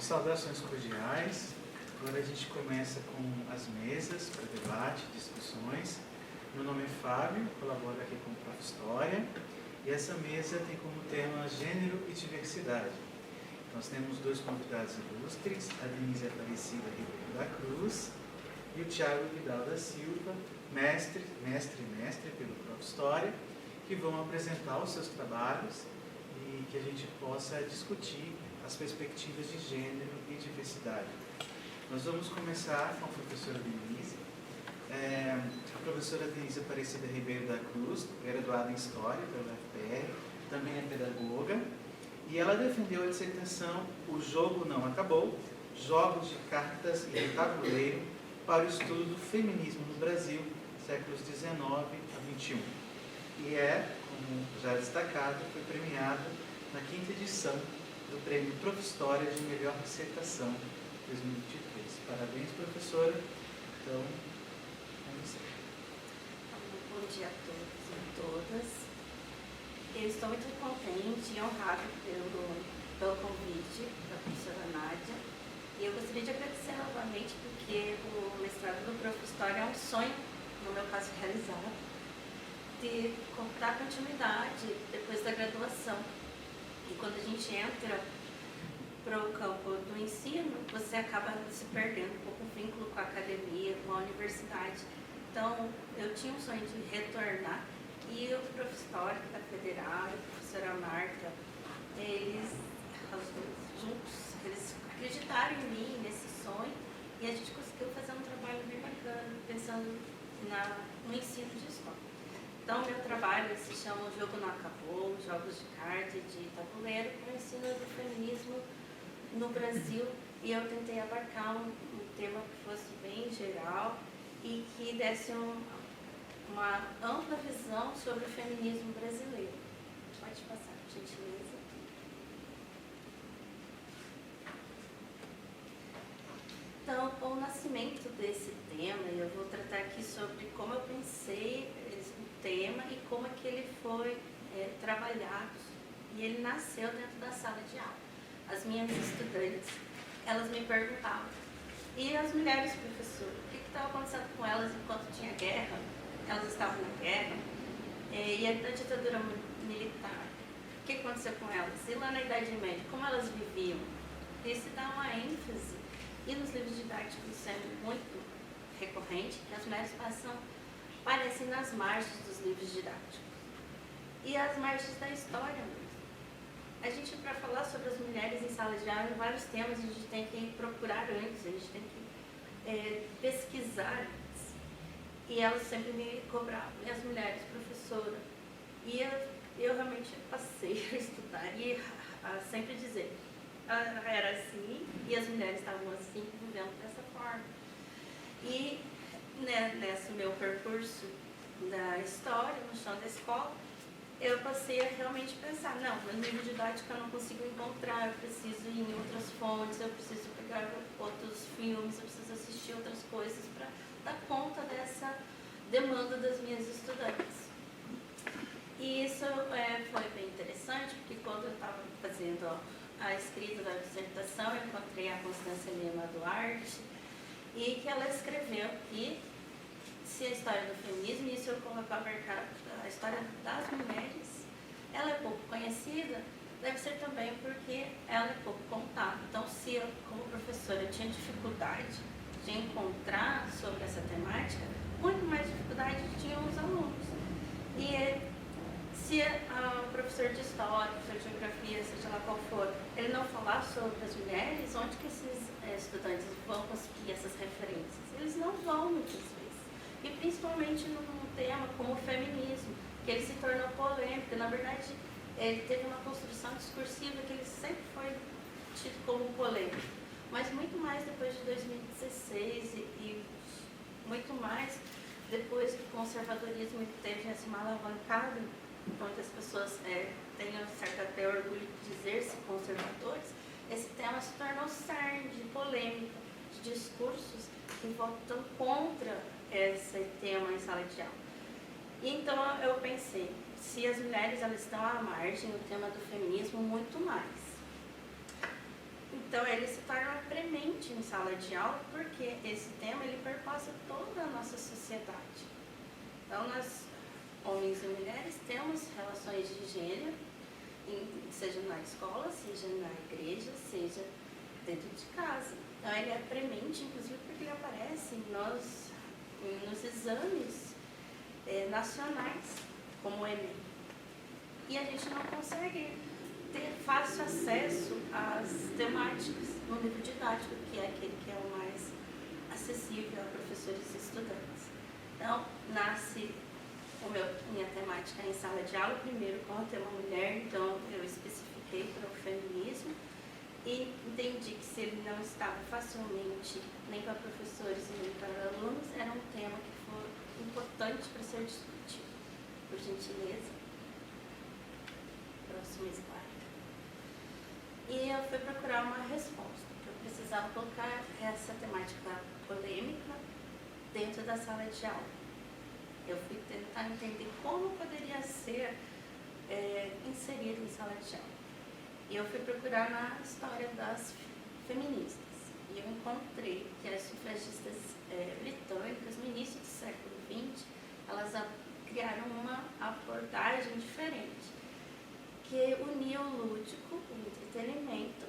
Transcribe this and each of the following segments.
Saudações cordiais. Agora a gente começa com as mesas para debate, discussões. Meu nome é Fábio, colaboro aqui com o Prof. História, e essa mesa tem como tema Gênero e Diversidade. Nós temos dois convidados ilustres, a Denise Aparecida Ribeiro da Cruz e o Thiago Vidal da Silva, mestre pelo Prof. História, que vão apresentar os seus trabalhos e que a gente possa discutir as perspectivas de gênero e diversidade. Nós vamos começar com a professora Denise. A professora Denise Aparecida Ribeiro da Cruz, graduada em História pela UFPR, também é pedagoga, e ela defendeu a dissertação O Jogo Não Acabou, Jogos de Cartas e de Tabuleiro para o Estudo do Feminismo no Brasil, séculos XIX a XXI. E como já destacado, foi premiada na 5ª edição do Prêmio Prof. História de Melhor Dissertação 2023. Parabéns, professora. Então, é você. Bom dia a todos e a todas. Eu estou muito contente e honrada pelo convite da professora Nádia. E eu gostaria de agradecer novamente porque o mestrado do Prof. História é um sonho, no meu caso, realizado, de dar continuidade depois da graduação. E quando a gente entra para o campo do ensino, você acaba se perdendo um pouco o vínculo com a academia, com a universidade. Então, eu tinha um sonho de retornar e o Prof. História da Federal, a professora Marta, eles juntos, eles acreditaram em mim, nesse sonho, e a gente conseguiu fazer um trabalho bem bacana, pensando no ensino de história. Então, meu trabalho se chama O Jogo Não Acabou, Jogos de Carta e de Tabuleiro para o ensino do feminismo no Brasil, e eu tentei abarcar um tema que fosse bem geral e que desse uma ampla visão sobre o feminismo brasileiro. Pode passar, por gentileza. Então, o nascimento desse tema, eu vou tratar aqui sobre como eu pensei o tema e como é que ele foi trabalhado. E ele nasceu dentro da sala de aula. As minhas estudantes, elas me perguntavam, e as mulheres, professor, o que estava acontecendo com elas enquanto tinha guerra? Elas estavam na guerra, e a ditadura militar, o que aconteceu com elas? E lá na Idade Média, como elas viviam? Isso dá uma ênfase, e nos livros didáticos isso é muito recorrente, que as mulheres parecem nas margens dos livros didáticos. E as margens da história mesmo. A gente, para falar sobre as mulheres em sala de aula, em vários temas, a gente tem que procurar antes, a gente tem que pesquisar antes. E elas sempre me cobravam, e as mulheres, professora. E eu realmente passei a estudar e a sempre dizer, era assim, e as mulheres estavam assim, vivendo dessa forma. E nesse meu percurso da história, no chão da escola, eu passei a realmente pensar, não, no livro didático eu não consigo encontrar, eu preciso ir em outras fontes, eu preciso pegar outros filmes, eu preciso assistir outras coisas para dar conta dessa demanda das minhas estudantes. E isso foi bem interessante, porque quando eu estava fazendo a escrita da dissertação, eu encontrei a Constância Lima Duarte, e que ela escreveu que se a história do feminismo, e isso eu coloco a história das mulheres, ela é pouco conhecida, deve ser também porque ela é pouco contada. Então, se eu, como professora, eu tinha dificuldade de encontrar sobre essa temática, muito mais dificuldade tinham os alunos. E se o professor de história, professor de geografia, seja lá qual for, ele não falar sobre as mulheres, onde que esses estudantes vão conseguir essas referências? Eles não vão, muitas vezes. E principalmente num tema como o feminismo, que ele se tornou polêmico. Na verdade, ele teve uma construção discursiva que ele sempre foi tido como polêmico. Mas muito mais depois de 2016 e muito mais depois que o conservadorismo teve essa uma alavancada, onde as pessoas têm um certo até orgulho de dizer-se conservadores, esse tema se tornou cerne de polêmica, de discursos que votam contra esse tema em sala de aula. E então eu pensei, se as mulheres elas estão à margem, o tema do feminismo muito mais. Então ele se torna premente em sala de aula porque esse tema ele perpassa toda a nossa sociedade. Então nós, homens e mulheres, temos relações de gênero, seja na escola, seja na igreja, seja dentro de casa. Então ele é premente, inclusive porque ele aparece nos exames nacionais, como o Enem. E a gente não consegue ter fácil acesso às temáticas no livro didático, que é aquele que é o mais acessível a professores e estudantes. Então, nasce minha temática em sala de aula, primeiro com o tema mulher, então eu especifiquei para o feminismo e entendi que se ele não estava facilmente nem para professores e nem para alunos, era um tema que foi importante para ser discutido. Por gentileza. Próximo slide. E eu fui procurar uma resposta, porque eu precisava colocar essa temática polêmica dentro da sala de aula. Eu fui tentar entender como poderia ser inserido em sala de aula. E eu fui procurar na história das feministas. E eu encontrei que as sufragistas britânicas, no início do século XX, elas criaram uma abordagem diferente, que unia o lúdico, o entretenimento,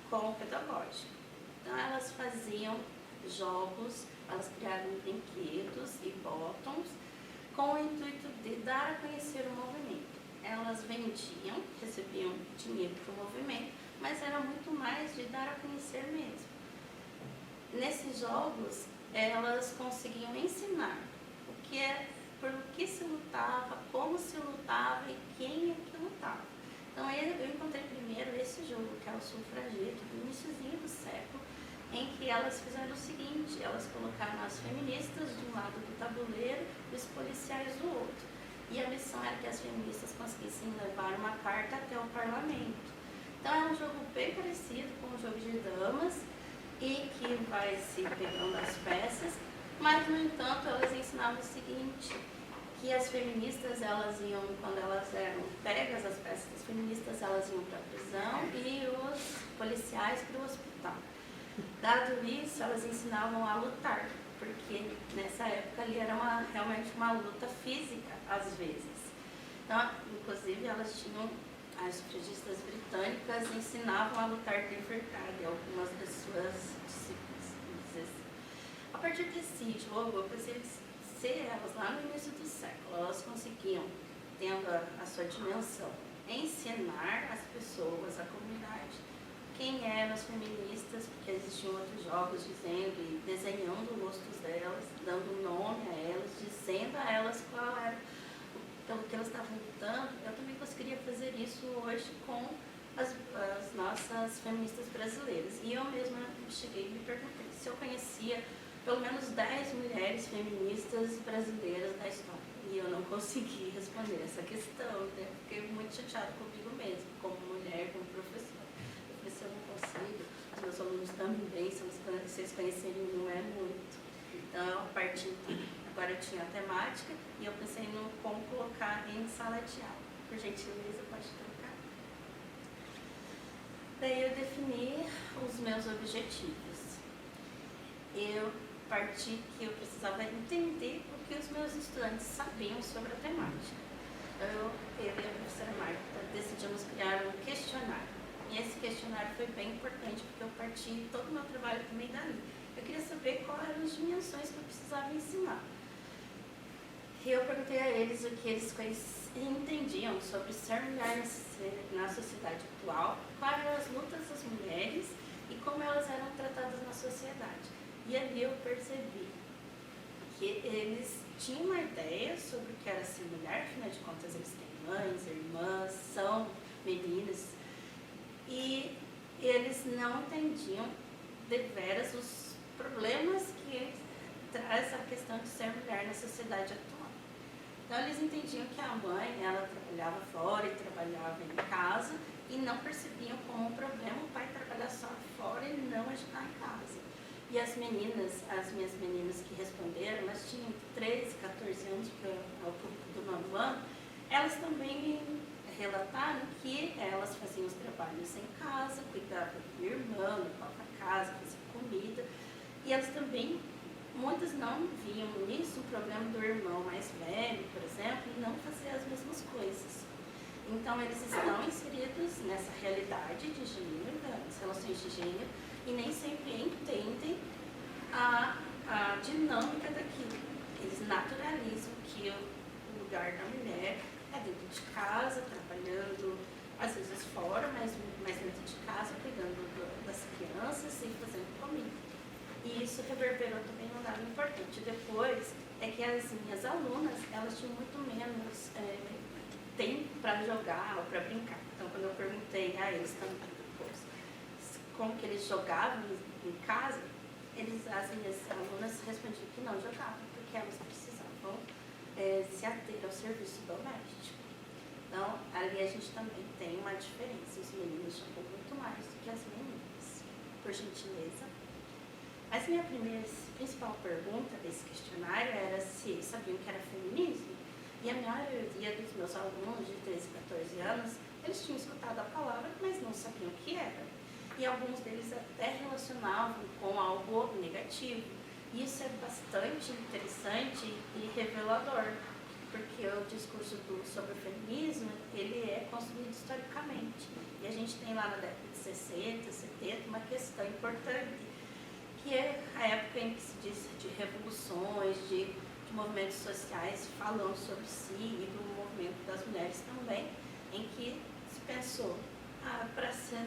com o pedagógico. Então elas faziam jogos, elas criaram brinquedos e bottoms, com o intuito de dar a conhecer o movimento. Elas vendiam, recebiam dinheiro para o movimento, mas era muito mais de dar a conhecer mesmo. Nesses jogos, elas conseguiam ensinar por que se lutava, como se lutava e quem é que lutava. Então eu encontrei primeiro esse jogo, que é o sufrageto, do iniciozinho do século, em que elas fizeram o seguinte: elas colocaram as feministas de um lado do tabuleiro e os policiais do outro. E a missão era que as feministas conseguissem levar uma carta até o parlamento. Então é um jogo bem parecido com o jogo de damas e que vai se pegando as peças, mas no entanto elas ensinavam o seguinte, que as feministas, elas iam, quando elas eram pegas, as peças das feministas, elas iam para a prisão e os policiais para o hospital. Dado isso, elas ensinavam a lutar, porque nessa época ali era realmente uma luta física, às vezes. Então, inclusive, elas tinham, as sufragistas britânicas ensinavam a lutar de verdade, algumas das suas discípulas, vamos dizer assim. A partir desse jogo, eu pensei ser elas lá no início do século, elas conseguiam, tendo a sua dimensão, ensinar as pessoas, a comunidade, quem eram as feministas, porque existiam outros jogos dizendo e desenhando os rostos delas, dando nome a elas, dizendo a elas qual era pelo que elas estavam lutando. Eu também conseguiria fazer isso hoje com as nossas feministas brasileiras. E eu mesma cheguei e me perguntei se eu conhecia pelo menos 10 mulheres feministas brasileiras da história. E eu não consegui responder essa questão, né? Fiquei muito chateada comigo mesma, como mulher, como professora. Eu falei, se eu não consigo, os meus alunos também, se vocês conhecerem, não é muito. Então, a partir agora eu tinha a temática e eu pensei no como colocar em sala de aula. Por gentileza, pode trocar. Daí eu defini os meus objetivos. Eu parti que eu precisava entender o que os meus estudantes sabiam sobre a temática. Eu e a professora Marta decidimos criar um questionário. E esse questionário foi bem importante porque eu parti todo o meu trabalho também dali. Eu queria saber quais eram as dimensões que eu precisava ensinar. E eu perguntei a eles o que eles entendiam sobre ser mulher na sociedade atual, quais eram as lutas das mulheres e como elas eram tratadas na sociedade. E ali eu percebi que eles tinham uma ideia sobre o que era ser mulher, afinal de contas eles têm mães, irmãs, são meninas, e eles não entendiam deveras os problemas que traz a questão de ser mulher na sociedade atual. Então eles entendiam que a mãe, ela trabalhava fora e trabalhava em casa, e não percebiam como um problema o pai trabalhar só fora e não ajudar em casa. E as meninas, as minhas meninas que responderam, elas tinham 13, 14 anos para o público do 9º ano, elas também me relataram que elas faziam os trabalhos em casa, cuidavam do irmão, do E elas também, muitas não viam nisso um problema do irmão mais velho, por exemplo, e não fazer as mesmas coisas. Então, eles estão inseridos nessa realidade de gênero, das relações de gênero, e nem sempre entendem a dinâmica daquilo. Eles naturalizam que o lugar da mulher é dentro de casa, trabalhando, às vezes fora, mas dentro de casa, cuidando das crianças e fazendo comida. E isso reverberou também num dado importante. Depois, é que as minhas alunas, elas tinham muito menos tempo para jogar ou para brincar. Então, quando eu perguntei a eles também depois como que eles jogavam em casa, as minhas alunas respondiam que não jogavam, porque elas precisavam se ater ao serviço doméstico. Então, ali a gente também tem uma diferença. Os meninos jogam muito mais do que as meninas. Por gentileza. Mas minha principal pergunta desse questionário era se eles sabiam que era feminismo. E a maioria dos meus alunos de 13, 14 anos, eles tinham escutado a palavra, mas não sabiam o que era. E alguns deles até relacionavam com algo negativo. E isso é bastante interessante e revelador, porque o discurso sobre o feminismo, ele é construído historicamente. E a gente tem lá na década de 60, 70, uma questão importante, que é a época em que se diz de revoluções, de movimentos sociais falando sobre si e do movimento das mulheres também, em que se pensou,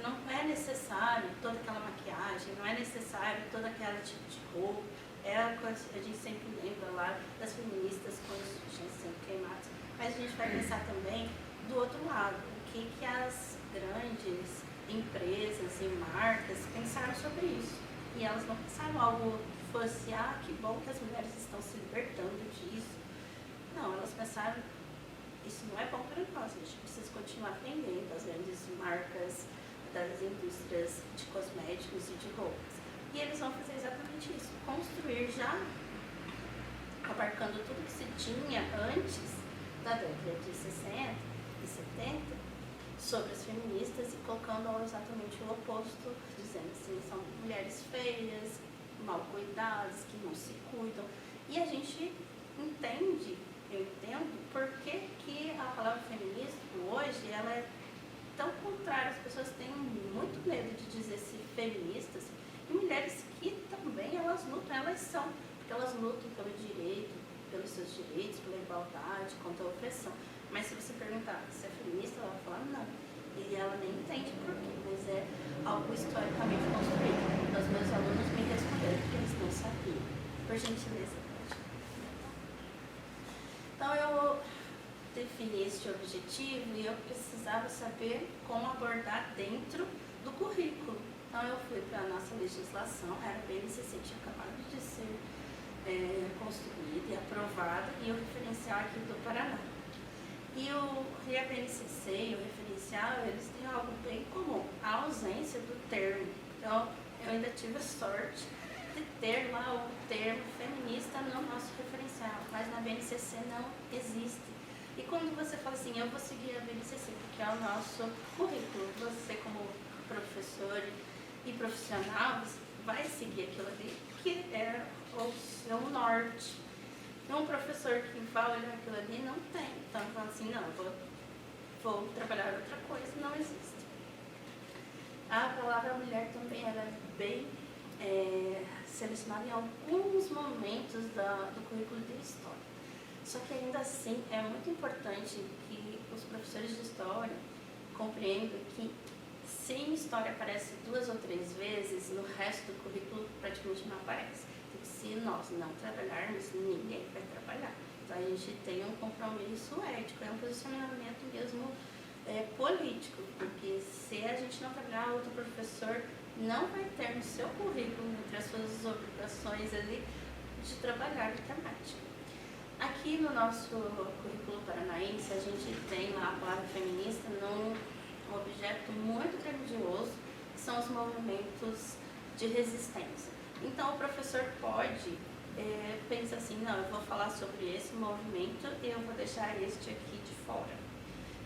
não é necessário toda aquela maquiagem, não é necessário todo aquele tipo de roupa. A gente sempre lembra lá das feministas com os sutiãs sendo queimados, mas a gente vai pensar também do outro lado, o que as grandes empresas e marcas pensaram sobre isso. E elas não pensaram algo que fosse, que bom que as mulheres estão se libertando disso. Não, elas pensaram, isso não é bom para nós, a gente precisa continuar vendendo as grandes marcas das indústrias de cosméticos e de roupas. E eles vão fazer exatamente isso, construir já, abarcando tudo que se tinha antes da década de 60 e 70, sobre as feministas e colocando exatamente o oposto, dizendo assim, são mulheres feias, mal cuidadas, que não se cuidam. E a gente entende, eu entendo, por que a palavra feminismo hoje ela é tão contrária. As pessoas têm muito medo de dizer-se feministas, e mulheres que também elas lutam, elas são, porque elas lutam pelo direito, pelos seus direitos, pela igualdade, contra a opressão. Mas se você perguntar se é feminista, ela vai falar não. E ela nem entende por quê, mas é algo historicamente construído. Então, os meus alunos me responderam que eles não sabiam. Por gentileza, pode. Então, eu defini este objetivo e eu precisava saber como abordar dentro do currículo. Então, eu fui para a nossa legislação, a BNCC tinha acabado de ser construída e aprovada, e o referencial aqui do Paraná. E a BNCC e o referencial, eles têm algo bem comum, a ausência do termo. Então, eu ainda tive a sorte de ter lá o termo feminista no nosso referencial, mas na BNCC não existe. E quando você fala assim, eu vou seguir a BNCC, porque é o nosso currículo, você como professor e profissional, você vai seguir aquilo ali, que é o seu norte. Um professor que vai olhar aquilo ali não tem. Então, fala assim, não, eu vou trabalhar outra coisa, não existe. A palavra mulher também ela é bem selecionada em alguns momentos do currículo de história. Só que ainda assim é muito importante que os professores de história compreendam que se em história aparece 2 ou 3 vezes, no resto do currículo praticamente não aparece. Se nós não trabalharmos, ninguém vai trabalhar. Então, a gente tem um compromisso ético, é um posicionamento mesmo político, porque se a gente não trabalhar, outro professor não vai ter no seu currículo, entre as suas obrigações ali, de trabalhar a temática. Aqui no nosso currículo paranaense, a gente tem lá a palavra feminista num objeto muito grandioso, que são os movimentos de resistência. Então, o professor pode pensar assim, não, eu vou falar sobre esse movimento e eu vou deixar este aqui de fora.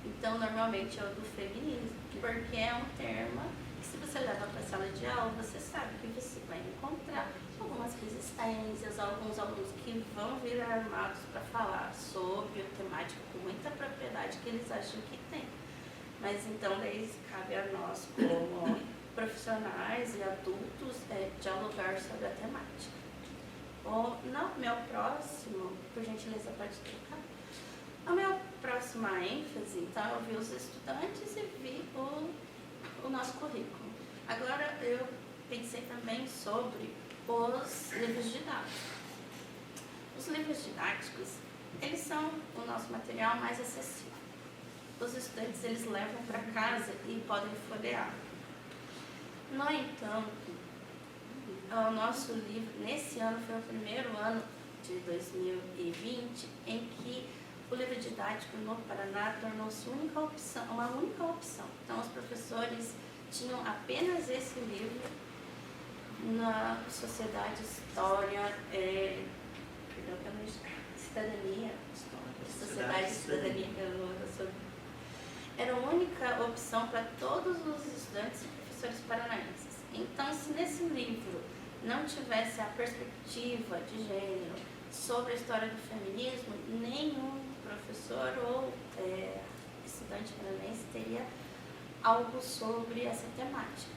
Então, normalmente é o do feminismo, porque é um termo que se você leva para a sala de aula, você sabe que você vai encontrar algumas resistências, alguns alunos que vão vir armados para falar sobre a temática com muita propriedade que eles acham que tem. Mas então daí cabe a nós, como profissionais e adultos, dialogar sobre a temática. No meu próximo, por gentileza, pode trocar. A minha próxima ênfase, então, eu vi os estudantes e vi o nosso currículo. Agora, eu pensei também sobre os livros didáticos. Os livros didáticos, eles são o nosso material mais acessível. Os estudantes, eles levam para casa e podem folhear. No entanto, o nosso livro, nesse ano, foi o primeiro ano de 2020 em que o livro didático no Paraná tornou-se uma única opção. Então, os professores tinham apenas esse livro na Sociedade História, Cidadania, Sociedade Cidadania, era a única opção para todos os estudantes e professores paranaenses. Então, se nesse livro não tivesse a perspectiva de gênero sobre a história do feminismo, nenhum professor ou estudante paranaense teria algo sobre essa temática.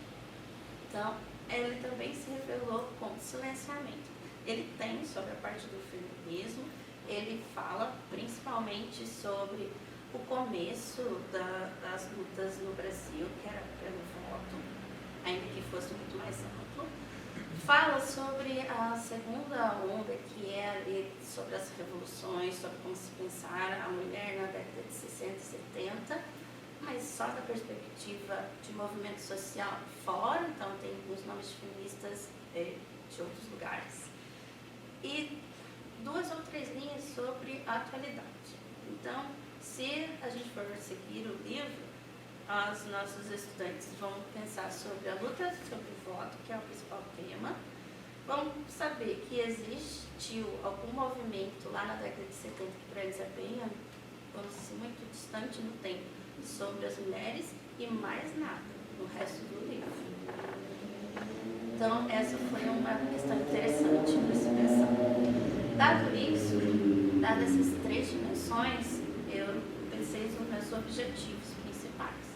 Então, ele também se revelou com silenciamento. Ele tem sobre a parte do feminismo, ele fala principalmente sobre o começo das lutas no Brasil, que era pelo voto, ainda que fosse muito mais amplo. Fala sobre a segunda onda, que é ali sobre as revoluções, sobre como se pensar a mulher na década de 60 e 70, mas só da perspectiva de movimento social fora, então tem alguns nomes feministas de outros lugares. E 2 ou 3 linhas sobre a atualidade. Então, se a gente for seguir o livro, os nossos estudantes vão pensar sobre a luta sobre o voto, que é o principal tema, vão saber que existiu algum movimento lá na década de 70, que para eles é bem, vamos dizer, muito distante no tempo, sobre as mulheres, e mais nada no resto do livro. Então, essa foi uma questão interessante para se pensar. Dado isso, dadas essas 3 dimensões, eu pensei nos meus objetivos principais.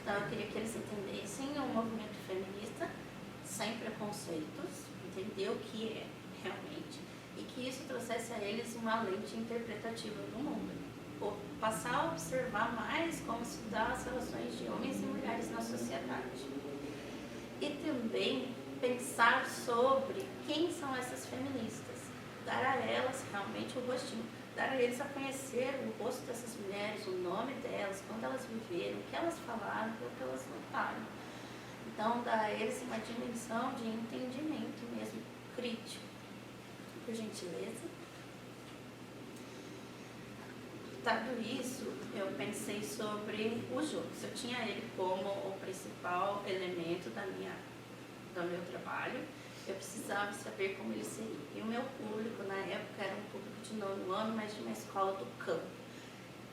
Então, eu queria que eles entendessem o movimento feminista sem preconceitos, entender o que é realmente, e que isso trouxesse a eles uma lente interpretativa do mundo. Ou passar a observar mais como se dá as relações de homens e mulheres na sociedade. E também pensar sobre quem são essas feministas, dar a elas realmente o rostinho, dar a eles a conhecer o rosto dessas mulheres, o nome delas, quando elas viveram, o que elas falaram, o que elas lutaram. Então, dar a eles uma dimensão de entendimento mesmo, crítico. Por gentileza. Dado isso, eu pensei sobre o jogo. Se eu tinha ele como o principal elemento do meu trabalho, eu precisava saber como ele seria. E o meu público, na época, era um público de 9º ano, mas de uma escola do campo.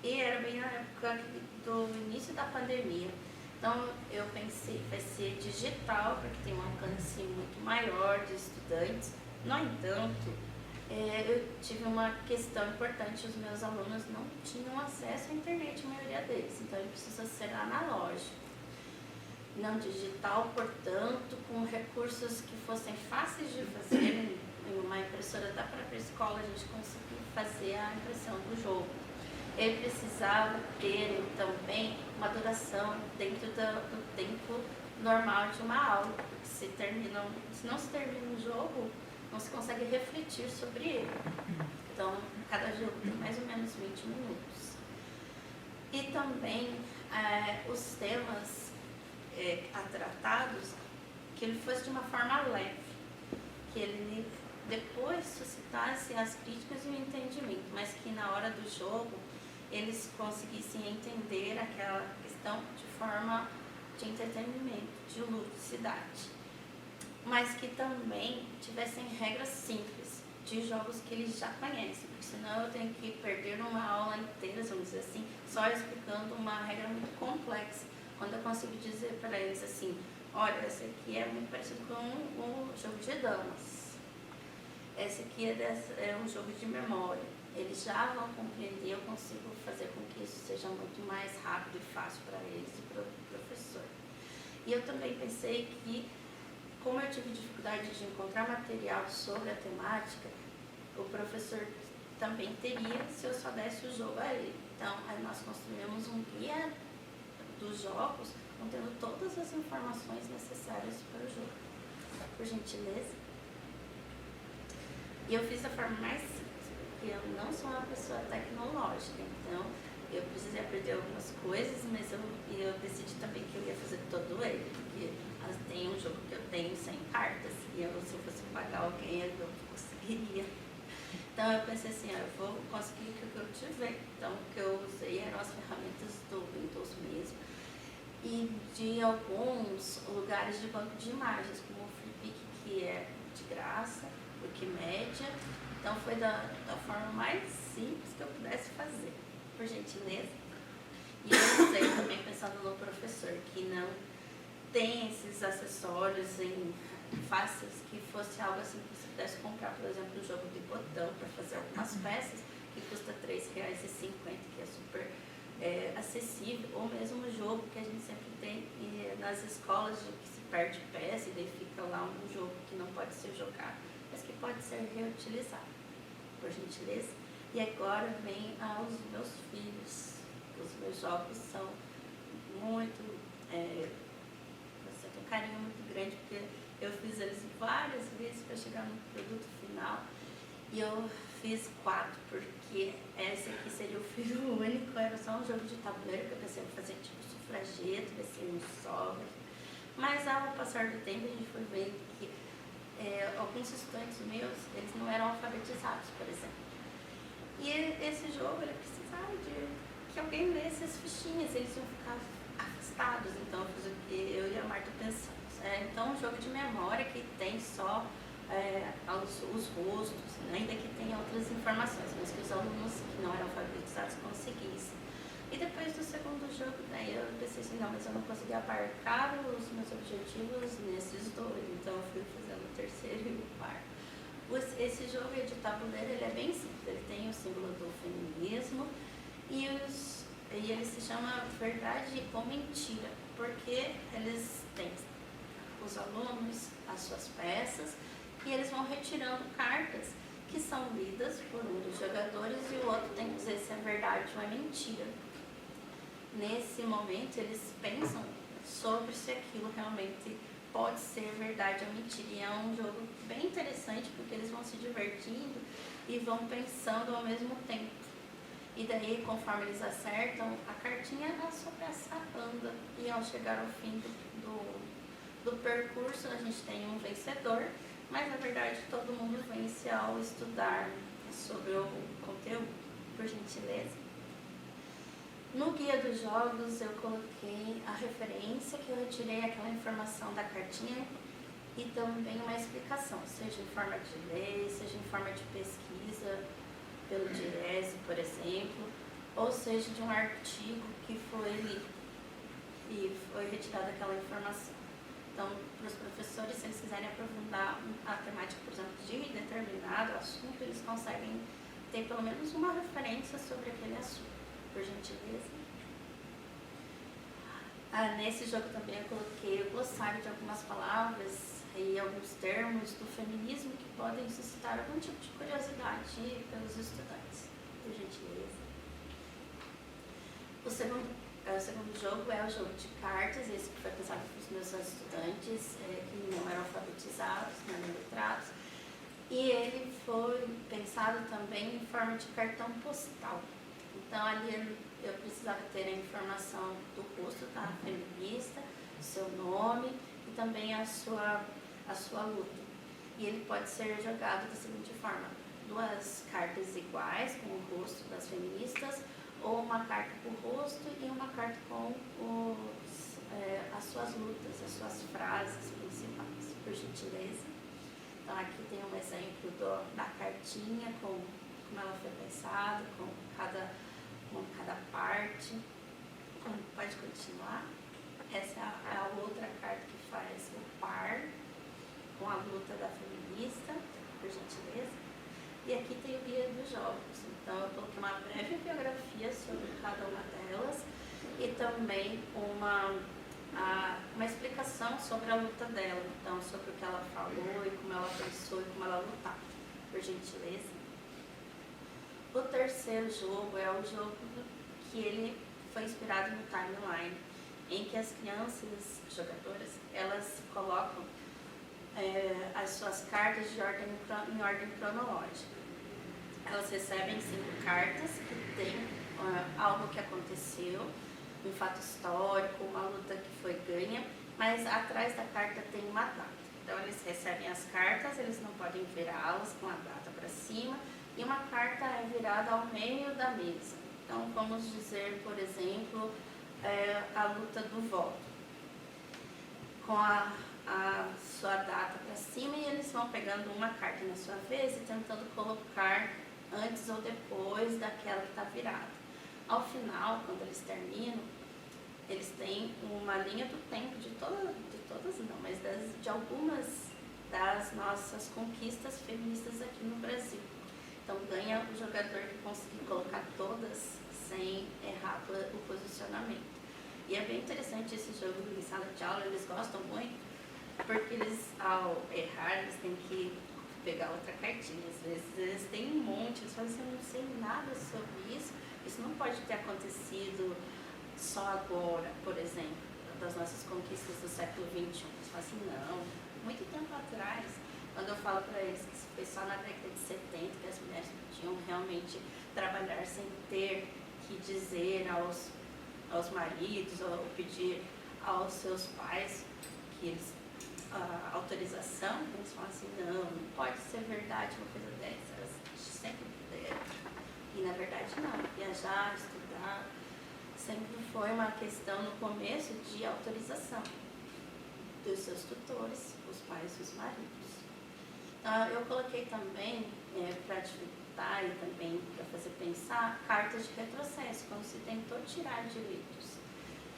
E era bem na época do início da pandemia. Então, eu pensei, vai ser digital, para que tenha um alcance muito maior de estudantes. No entanto, eu tive uma questão importante: os meus alunos não tinham acesso à internet, a maioria deles. Então, ele precisa ser analógico. Não digital, portanto, com recursos que fossem fáceis de fazer. Em uma impressora da própria escola, a gente conseguiu fazer a impressão do jogo. Ele precisava ter também uma duração dentro do tempo normal de uma aula, porque se não se termina um jogo, não se consegue refletir sobre ele. Então, cada jogo tem mais ou menos 20 minutos. E também os temas tratados, que ele fosse de uma forma leve, que ele depois suscitasse as críticas e o entendimento, mas que na hora do jogo eles conseguissem entender aquela questão de forma de entretenimento, de ludicidade, mas que também tivessem regras simples, de jogos que eles já conhecem, porque senão eu tenho que perder uma aula inteira, vamos dizer assim, só explicando uma regra muito complexa, quando eu consigo dizer para eles assim: olha, esse aqui é muito parecido com o jogo de damas. Esse aqui é um jogo de memória. Eles já vão compreender, eu consigo fazer com que isso seja muito mais rápido e fácil para eles e para o professor. E eu também pensei que, como eu tive dificuldade de encontrar material sobre a temática, o professor também teria se eu só desse o jogo a ele. Então, aí nós construímos um guia dos jogos contendo todas as informações necessárias para o jogo. Por gentileza. E eu fiz da forma mais simples, porque eu não sou uma pessoa tecnológica, então eu precisei aprender algumas coisas, mas eu decidi também que eu ia fazer todo ele, porque tem um jogo que eu tenho 100 cartas, e se eu fosse pagar alguém, eu não conseguiria. Então eu pensei assim, eu vou conseguir o que eu tiver. Então o que eu usei eram as ferramentas do Windows mesmo, e de alguns lugares de banco de imagens, como o Flippic, que é de graça, o Wikimedia. Então foi da forma mais simples que eu pudesse fazer, por gentileza. E eu usei também pensando no professor, que não tem esses acessórios fáceis, que fosse algo assim que você pudesse comprar, por exemplo, um jogo de botão para fazer algumas peças, que custa R$ 3,50, que é super acessível, ou mesmo o jogo que a gente sempre tem nas escolas, de que se perde peça e daí fica lá um jogo que não pode ser jogado, mas que pode ser reutilizado, por gentileza. E agora vem aos meus filhos. Os meus jogos são muito... você tem um carinho muito grande, porque eu fiz eles várias vezes para chegar no produto final. E eu fiz 4, porque esse aqui seria o filho único, era só um jogo de tabuleiro, que eu pensei em fazer tipo sufrageto, vai ser um sogra. Mas ao passar do tempo a gente foi vendo que alguns estudantes meus, eles não eram alfabetizados, por exemplo. E esse jogo, ele precisava de que alguém lesse as fichinhas, eles iam ficar afastados. Então eu fiz o que eu e a Marta pensamos. Então um jogo de memória que tem só os rostos, ainda que tenha outras informações, mas que os alunos que não eram alfabetizados conseguissem. E depois do segundo jogo, daí eu pensei assim, não, mas eu não consegui abarcar os meus objetivos nesses dois, então eu fui fazendo o terceiro e o quarto. Esse jogo de tabuleiro, ele é bem simples, ele tem o símbolo do feminismo e ele se chama Verdade ou Mentira, porque eles têm os alunos, as suas peças, e eles vão retirando cartas que são lidas por um dos jogadores e o outro tem que dizer se é verdade ou é mentira. Nesse momento, eles pensam sobre se aquilo realmente pode ser verdade ou mentira. E é um jogo bem interessante, porque eles vão se divertindo e vão pensando ao mesmo tempo. E daí, conforme eles acertam, a cartinha a sua peça anda. E ao chegar ao fim do percurso, a gente tem um vencedor, mas na verdade todo mundo vence ao estudar sobre o conteúdo, por gentileza. No guia dos jogos eu coloquei a referência, que eu retirei aquela informação da cartinha e também uma explicação, seja em forma de lei, seja em forma de pesquisa pelo DIEESE, por exemplo, ou seja de um artigo que foi lido e foi retirada aquela informação. Então, para os professores, se eles quiserem aprofundar a temática, por exemplo, de determinado assunto, eles conseguem ter pelo menos uma referência sobre aquele assunto, por gentileza. Nesse jogo também eu coloquei o glossário de algumas palavras e alguns termos do feminismo que podem suscitar algum tipo de curiosidade pelos estudantes, por gentileza. O segundo jogo é o jogo de cartas, esse que foi pensado para os meus estudantes que não eram alfabetizados, não eram letrados. E ele foi pensado também em forma de cartão postal. Então ali eu precisava ter a informação do rosto da feminista, o seu nome e também a sua luta. E ele pode ser jogado da seguinte forma: 2 cartas iguais com o rosto das feministas, ou uma carta com o rosto e uma carta com as suas lutas, as suas frases principais, por gentileza. Então aqui tem um exemplo da cartinha, como ela foi pensada, com cada parte. Pode continuar. Essa é a outra carta que faz o par com a luta da feminista. por gentileza. E aqui tem o guia dos jogos. Então eu coloquei uma breve biografia sobre cada uma delas e também uma explicação sobre a luta dela, então sobre o que ela falou e como ela pensou e como ela lutava, por gentileza. O terceiro jogo é o jogo que ele foi inspirado no timeline, em que as crianças jogadoras, elas colocam as suas cartas em ordem cronológica. Elas recebem 5 cartas que tem algo que aconteceu, um fato histórico, uma luta que foi ganha, mas atrás da carta tem uma data. Então eles recebem as cartas, eles não podem virá-las com a data para cima, e uma carta é virada ao meio da mesa. Então vamos dizer, por exemplo, a luta do voto, com a sua data para cima, e eles vão pegando uma carta na sua vez e tentando colocar antes ou depois daquela que está virada. Ao final, quando eles terminam, eles têm uma linha do tempo de todas não, mas de algumas das nossas conquistas feministas aqui no Brasil. Então ganha o jogador que conseguir colocar todas sem errar o posicionamento. E é bem interessante esse jogo em sala de aula, eles gostam muito, porque eles, ao errar, eles têm que pegar outra cartinha. Às vezes eles têm um monte, eles falam assim, eu não sei nada sobre isso. Isso não pode ter acontecido só agora, por exemplo, das nossas conquistas do século XXI. Eles falam assim, não, muito tempo atrás, quando eu falo para eles que foi só na década de 70 que as mulheres podiam realmente trabalhar sem ter que dizer aos maridos ou pedir aos seus pais que eles autorização, eles falam assim, não pode ser verdade uma coisa dessa, elas sempre puderam. E na verdade não, viajar, estudar, sempre foi uma questão no começo de autorização dos seus tutores, os pais e os maridos. Eu coloquei também, para dificultar e também para fazer pensar, cartas de retrocesso, quando se tentou tirar direitos.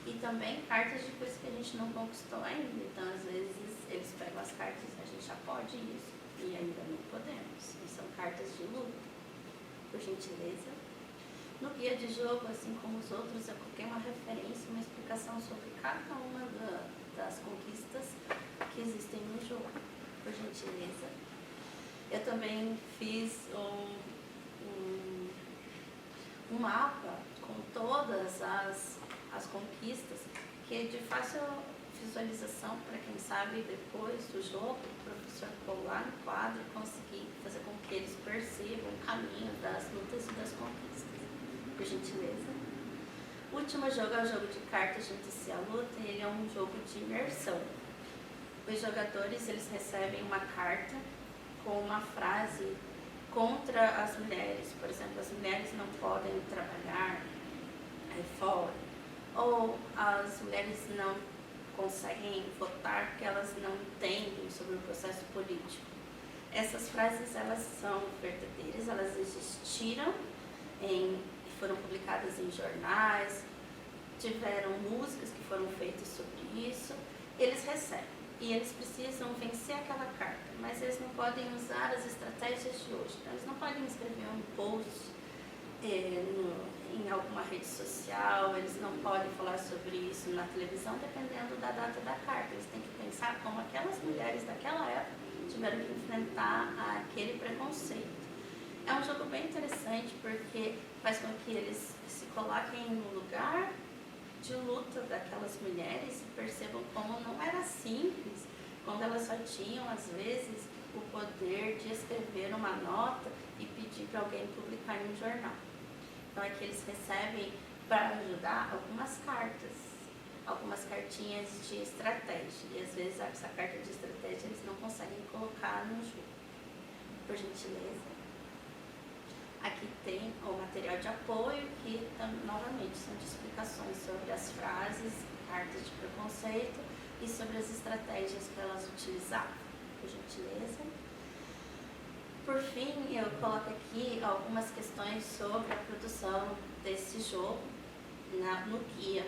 E também cartas de coisas que a gente não conquistou ainda. Então, às vezes, eles pegam as cartas, a gente já pode isso, e ainda não podemos. E são cartas de luta, por gentileza. No guia de jogo, assim como os outros, eu coloquei uma referência, uma explicação sobre cada uma das conquistas que existem no jogo, por gentileza. Eu também fiz um mapa com todas as conquistas, que é de fácil visualização para quem sabe depois do jogo, o professor colar no quadro e conseguir fazer com que eles percebam o caminho das lutas e das conquistas, por gentileza. O último jogo é o jogo de cartas Junte-se à Luta, e ele é um jogo de imersão. Os jogadores, eles recebem uma carta com uma frase contra as mulheres. Por exemplo, as mulheres não podem trabalhar fora, ou as mulheres não conseguem votar porque elas não entendem sobre o processo político. Essas frases, elas são verdadeiras, elas existiram, foram publicadas em jornais, tiveram músicas que foram feitas sobre isso. Eles recebem e eles precisam vencer aquela carta, mas eles não podem usar as estratégias de hoje. Então, eles não podem escrever um post em alguma rede social, eles não podem falar sobre isso na televisão, dependendo da data da carta. Eles têm que pensar como aquelas mulheres daquela época tiveram que enfrentar aquele preconceito. É um jogo bem interessante porque faz com que eles se coloquem no lugar de luta daquelas mulheres e percebam como não era simples, quando elas só tinham, às vezes, o poder de escrever uma nota e pedir para alguém publicar em um jornal. Então, aqui eles recebem, para ajudar, algumas cartas, algumas cartinhas de estratégia. E, às vezes, essa carta de estratégia eles não conseguem colocar no jogo. Por gentileza. Aqui tem o material de apoio, que, novamente, são de explicações sobre as frases, cartas de preconceito e sobre as estratégias que elas utilizavam. Por gentileza. Por fim, eu coloco aqui algumas questões sobre a produção desse jogo no guia.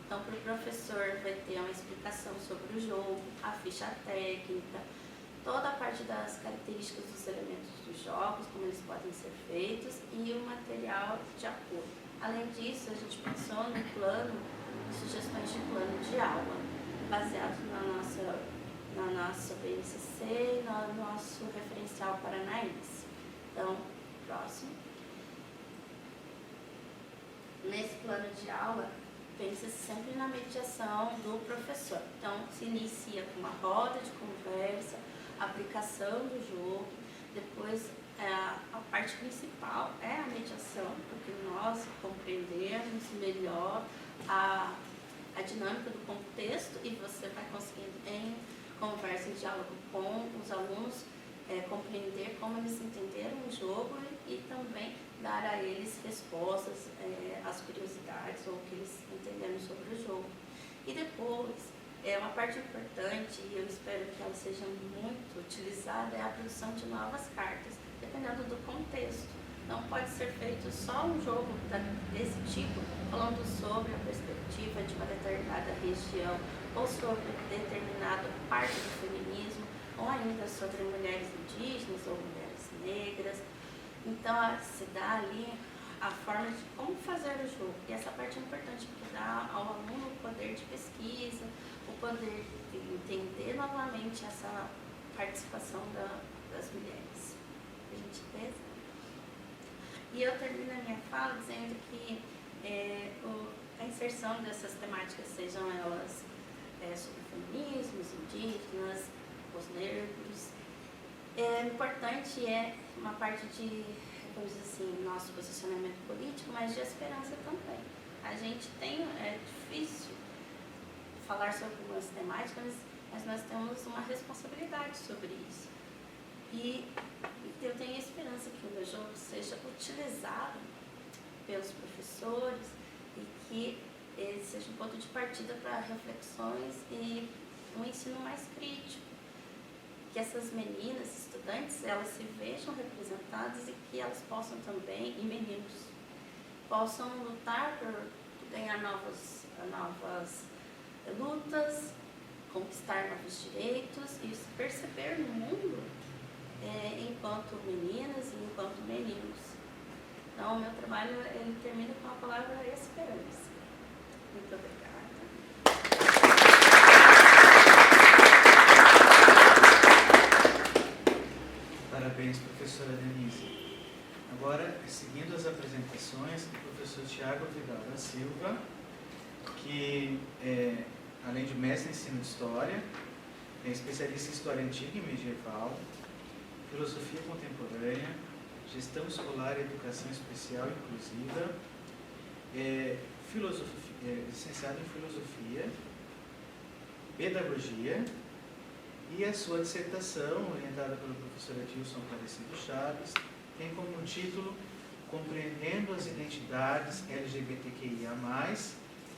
Então, para o professor vai ter uma explicação sobre o jogo, a ficha técnica, toda a parte das características dos elementos dos jogos, como eles podem ser feitos, e o material de apoio. Além disso, a gente pensou no plano, sugestões de plano de aula, baseado na nossa BNCC e no nosso referencial paranaense. Então, próximo. Nesse plano de aula, pensa sempre na mediação do professor. Então, se inicia com uma roda de conversa, aplicação do jogo, depois a parte principal é a mediação, porque nós compreendemos melhor a dinâmica do contexto e você vai conseguindo em conversa, em diálogo com os alunos, compreender como eles entenderam o jogo e também dar a eles respostas às curiosidades ou o que eles entenderam sobre o jogo. E depois, uma parte importante, e eu espero que ela seja muito utilizada, é a produção de novas cartas, dependendo do contexto. Não pode ser feito só um jogo desse tipo, falando sobre a perspectiva de uma determinada região, ou sobre determinada parte do feminismo, ou ainda sobre mulheres indígenas ou mulheres negras. Então, se dá ali a forma de como fazer o jogo. E essa parte é importante, porque dá ao aluno o poder de pesquisa, o poder de entender novamente essa participação das mulheres. Por gentileza. E eu termino a minha fala dizendo que a inserção dessas temáticas, sejam elas sobre feminismo, os indígenas, os negros, importante, uma parte de, vamos dizer assim, nosso posicionamento político, mas de esperança também. A gente é difícil falar sobre algumas temáticas, mas nós temos uma responsabilidade sobre isso. E eu tenho a esperança que o meu jogo seja utilizado pelos professores e que ele seja um ponto de partida para reflexões e um ensino mais crítico. Que essas meninas, estudantes, elas se vejam representadas e que elas possam também, e meninos, possam lutar por ganhar novas lutas, conquistar novos direitos e se perceber no mundo enquanto meninas e enquanto meninos. Então, o meu trabalho ele termina com a palavra esperança. Muito obrigada. Parabéns, professora Denise. Agora, seguindo as apresentações do professor Tiago Vidal da Silva, que além de mestre em ensino de história, é especialista em história antiga e medieval, filosofia contemporânea, gestão escolar e educação especial e inclusiva, licenciado em filosofia, pedagogia, e a sua dissertação, orientada pelo professor Adilson Aparecido Chaves, tem como título Compreendendo as Identidades LGBTQIA+,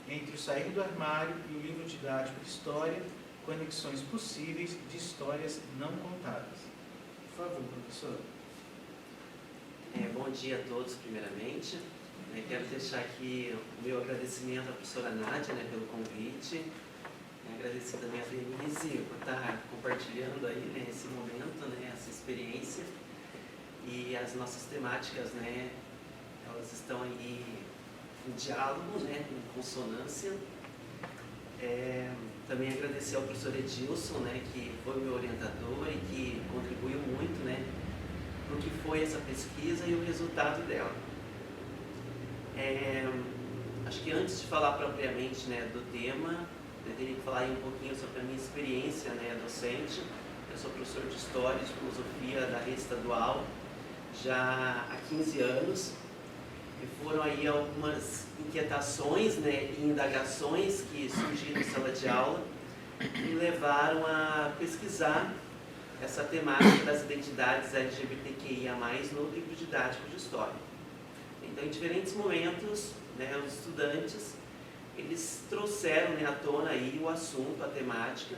entre o Sair do Armário e o livro didático de História, Conexões Possíveis de Histórias Não Contadas. Por favor, professor. Bom dia a todos, primeiramente. Quero deixar aqui o meu agradecimento à professora Nádia pelo convite. Agradecer também a Denise por estar compartilhando aí, esse momento, essa experiência. E as nossas temáticas, elas estão aí em diálogo, em consonância. Também agradecer ao professor Edilson, que foi o meu orientador e que contribuiu muito, para o que foi essa pesquisa e o resultado dela. Acho que antes de falar propriamente do tema, eu teria que falar aí um pouquinho sobre a minha experiência docente. Eu sou professor de História e de Filosofia da rede estadual já há 15 anos. E foram aí algumas inquietações e indagações que surgiram em sala de aula e me levaram a pesquisar essa temática das identidades LGBTQIA+, no livro didático de História. Então, em diferentes momentos, os estudantes, eles trouxeram à tona aí o assunto, a temática,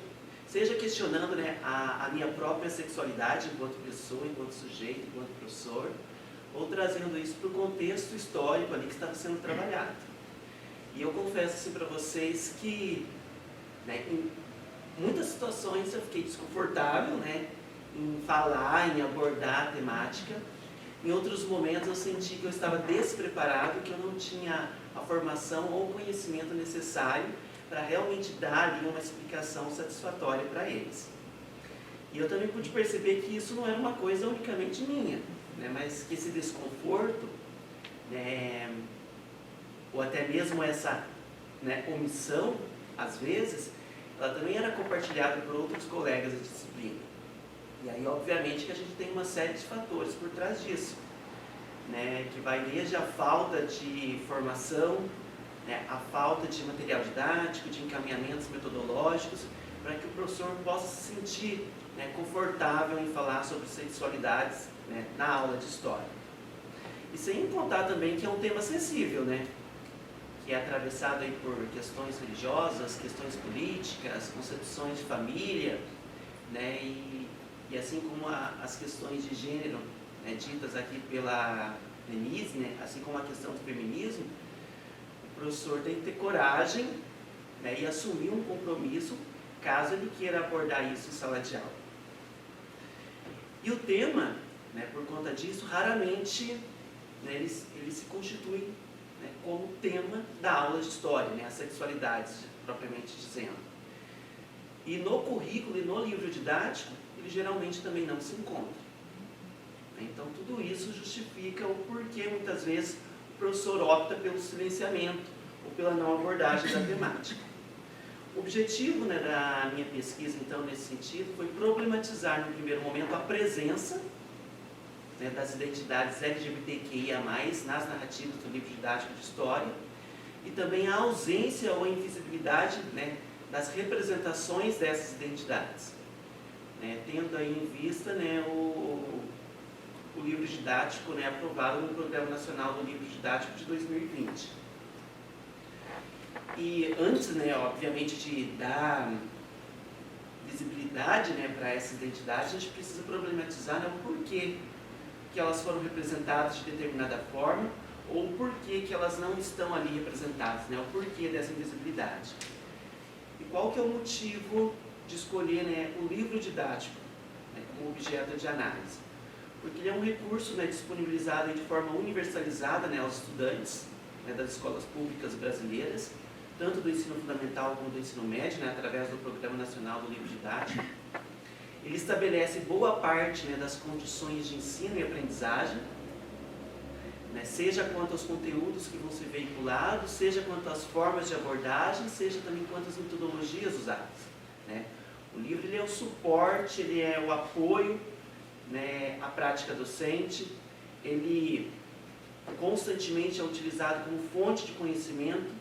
seja questionando a minha própria sexualidade enquanto pessoa, enquanto sujeito, enquanto professor, ou trazendo isso para o contexto histórico ali que estava sendo trabalhado. E eu confesso assim para vocês que, em muitas situações eu fiquei desconfortável, em falar, em abordar a temática. Em outros momentos eu senti que eu estava despreparado, que eu não tinha a formação ou o conhecimento necessário para realmente dar ali uma explicação satisfatória para eles. E eu também pude perceber que isso não era uma coisa unicamente minha, né, mas que esse desconforto, né, ou até mesmo essa, né, omissão, às vezes, ela também era compartilhada por outros colegas da disciplina. E aí, obviamente, que a gente tem uma série de fatores por trás disso, né, que vai desde a falta de formação, né, a falta de material didático, de encaminhamentos metodológicos, para que o professor possa se sentir, né, confortável em falar sobre sexualidades, né, na aula de história. E sem contar também que é um tema sensível, né, que é atravessado aí por questões religiosas, questões políticas, concepções de família, né, e assim como as questões de gênero, né, ditas aqui pela Denise, né, assim como a questão do feminismo, o professor tem que ter coragem, né, e assumir um compromisso caso ele queira abordar isso em sala de aula. E o tema, né, por conta disso, raramente, né, ele se constitui, né, como tema da aula de história, né, a sexualidade, propriamente dizendo. E no currículo e no livro didático, ele geralmente também não se encontra. Então, tudo isso justifica o porquê, muitas vezes, o professor opta pelo silenciamento ou pela não abordagem da temática. O objetivo, né, da minha pesquisa, então, nesse sentido, foi problematizar, no primeiro momento, a presença, né, das identidades LGBTQIA+, nas narrativas do livro didático de História, e também a ausência ou a invisibilidade, né, das representações dessas identidades, né, tendo aí em vista, né, o livro didático, né, aprovado no Programa Nacional do Livro Didático de 2020. E antes, né, obviamente, de dar visibilidade, né, para essas identidades, a gente precisa problematizar, né, o porquê que elas foram representadas de determinada forma ou o porquê que elas não estão ali representadas, né, o porquê dessa invisibilidade. E qual que é o motivo de escolher, né, o livro didático, né, como objeto de análise? Porque ele é um recurso, né, disponibilizado de forma universalizada, né, aos estudantes, né, das escolas públicas brasileiras, tanto do ensino fundamental como do ensino médio, né, através do Programa Nacional do Livro Didático. Ele estabelece boa parte, né, das condições de ensino e aprendizagem, né, seja quanto aos conteúdos que vão ser veiculados, seja quanto às formas de abordagem, seja também quanto às metodologias usadas, né. O livro, ele é o suporte, ele é o apoio, né, à prática docente, ele constantemente é utilizado como fonte de conhecimento,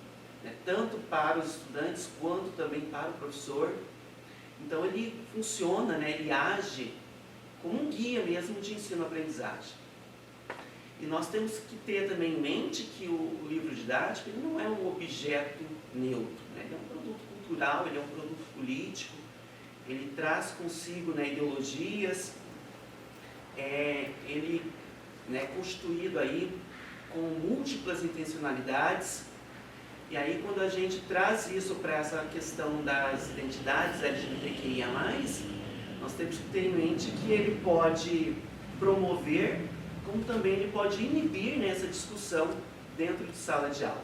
né, tanto para os estudantes quanto também para o professor. Então ele funciona, né, ele age como um guia mesmo de ensino-aprendizagem. E nós temos que ter também em mente que o livro didático, ele não é um objeto neutro, né, ele é um produto cultural, ele é um produto político, ele traz consigo, né, ideologias, ele, né, constituído aí com múltiplas intencionalidades. E aí, quando a gente traz isso para essa questão das identidades LGBTQIA+, nós temos que ter em mente que ele pode promover, como também ele pode inibir nessa discussão dentro de sala de aula.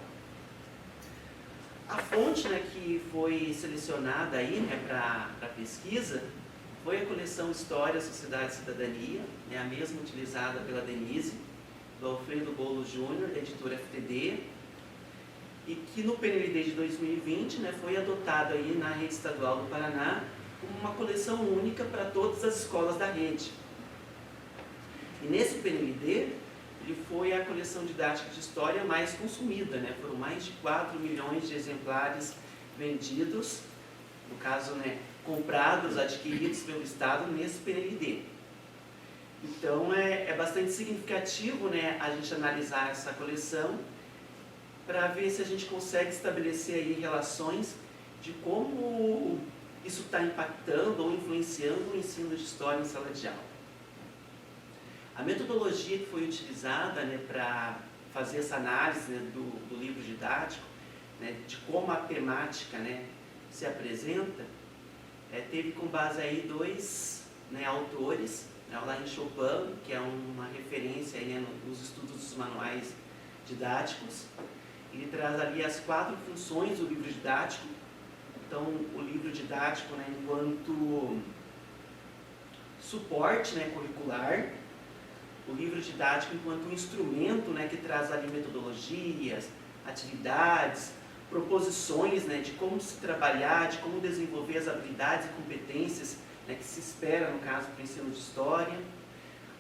A fonte, né, que foi selecionada aí, né, para a pesquisa foi a coleção História, Sociedade e Cidadania, né, a mesma utilizada pela Denise, do Alfredo Boulos Júnior, da editora FTD, e que no PNLD de 2020, né, foi adotado aí na rede estadual do Paraná como uma coleção única para todas as escolas da rede. E nesse PNLD, ele foi a coleção didática de história mais consumida, né, foram mais de 4 milhões de exemplares vendidos, no caso, né, comprados, adquiridos pelo Estado nesse PNLD. Então é bastante significativo, né, a gente analisar essa coleção para ver se a gente consegue estabelecer aí relações de como isso está impactando ou influenciando o ensino de história em sala de aula. A metodologia que foi utilizada, né, para fazer essa análise, né, do livro didático, né, de como a temática, né, se apresenta, teve com base aí dois né, autores, né, lá em Chopin, que é uma referência aí, né, nos estudos dos manuais didáticos. Ele traz ali as 4 funções do livro didático. Então, o livro didático, né, enquanto suporte, né, curricular, o livro didático enquanto um instrumento, né, que traz ali metodologias, atividades, proposições, né, de como se trabalhar, de como desenvolver as habilidades e competências, né, que se espera, no caso, para o ensino de história.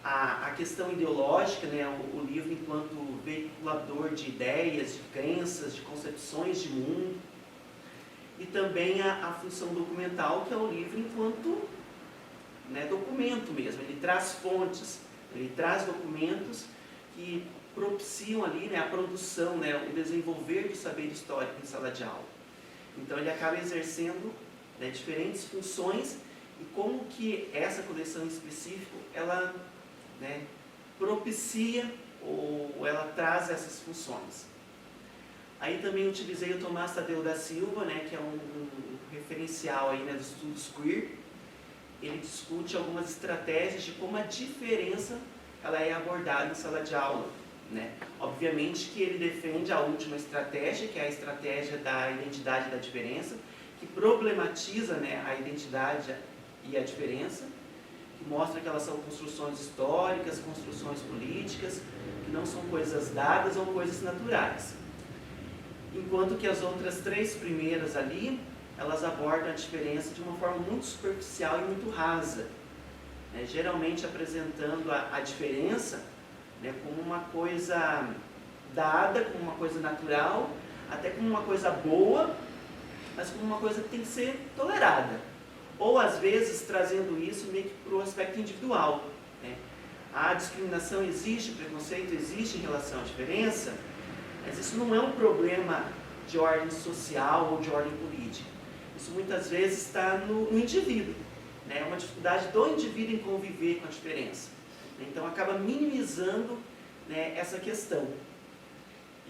A questão ideológica, né, o livro enquanto veiculador de ideias, de crenças, de concepções de mundo. E também a função documental, que é o livro enquanto, né, documento mesmo. Ele traz fontes, ele traz documentos que propiciam ali, né, a produção, né, o desenvolver do saber histórico em sala de aula. Então ele acaba exercendo, né, diferentes funções, e como que essa coleção em específico, ela, né, propicia ou ela traz essas funções. Aí também utilizei o Tomás Tadeu da Silva, né, que é um referencial aí, né, dos estudos queer. Ele discute algumas estratégias de como a diferença ela é abordada em sala de aula, né? Obviamente que ele defende a última estratégia, que é a estratégia da identidade e da diferença, que problematiza, né, a identidade e a diferença, que mostra que elas são construções históricas, construções políticas, que não são coisas dadas ou coisas naturais. Enquanto que as outras 3 primeiras ali, elas abordam a diferença de uma forma muito superficial e muito rasa, né? Geralmente apresentando a diferença, né, como uma coisa dada, como uma coisa natural, até como uma coisa boa, mas como uma coisa que tem que ser tolerada. Ou às vezes trazendo isso meio que para o aspecto individual, né? A discriminação existe, o preconceito existe em relação à diferença, mas isso não é um problema de ordem social ou de ordem política. Isso muitas vezes está no indivíduo, né? É uma dificuldade do indivíduo em conviver com a diferença. Então acaba minimizando, né, essa questão.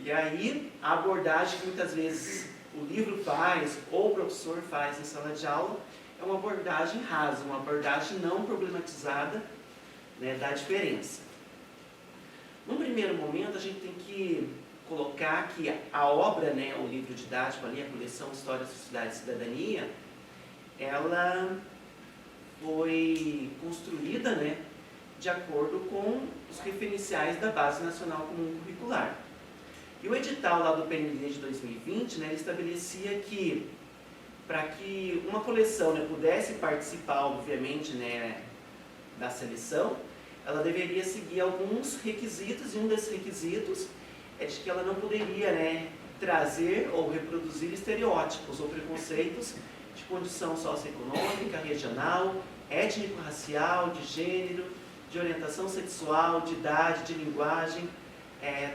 E aí a abordagem que muitas vezes o livro faz ou o professor faz em sala de aula é uma abordagem rasa, uma abordagem não problematizada, né, da diferença. Num primeiro momento a gente tem que colocar que a obra, né, o livro didático ali, a coleção História, Sociedade e Cidadania, ela foi construída, né, de acordo com os referenciais da Base Nacional Comum Curricular. E o edital lá do PND de 2020, né, ele estabelecia que, para que uma coleção, né, pudesse participar, obviamente, né, da seleção, ela deveria seguir alguns requisitos, e um desses requisitos é de que ela não poderia, né, trazer ou reproduzir estereótipos ou preconceitos de condição socioeconômica, regional, étnico-racial, de gênero, de orientação sexual, de idade, de linguagem,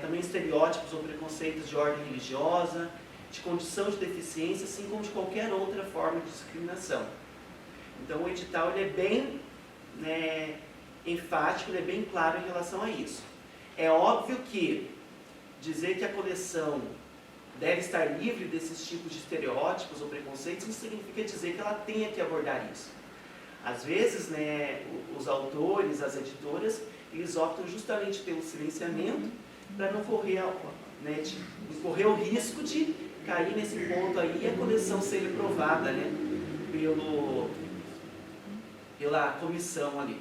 também estereótipos ou preconceitos de ordem religiosa, de condição de deficiência, assim como de qualquer outra forma de discriminação. Então o edital ele é bem, né, enfático, ele é bem claro em relação a isso. É óbvio que dizer que a coleção deve estar livre desses tipos de estereótipos ou preconceitos não significa dizer que ela tenha que abordar isso. Às vezes, né, os autores, as editoras, eles optam justamente pelo silenciamento para não correr, né, correr o risco de cair nesse ponto aí e a coleção ser reprovada, né, pela comissão ali.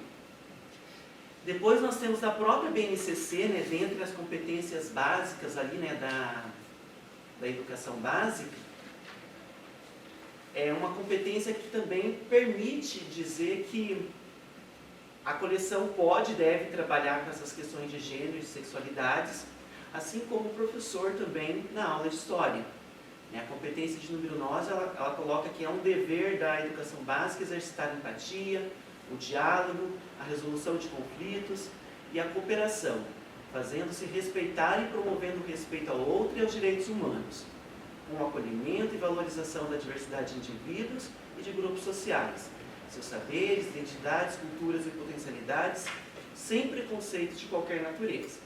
Depois nós temos a própria BNCC, né, dentre as competências básicas ali, né, da educação básica, é uma competência que também permite dizer que a coleção pode e deve trabalhar com essas questões de gênero e de sexualidades, assim como o professor também na aula de história. A competência de número 9, ela coloca que é um dever da educação básica exercitar a empatia, o diálogo, a resolução de conflitos e a cooperação, fazendo-se respeitar e promovendo o respeito ao outro e aos direitos humanos, com o acolhimento e valorização da diversidade de indivíduos e de grupos sociais, seus saberes, identidades, culturas e potencialidades, sem preconceitos de qualquer natureza.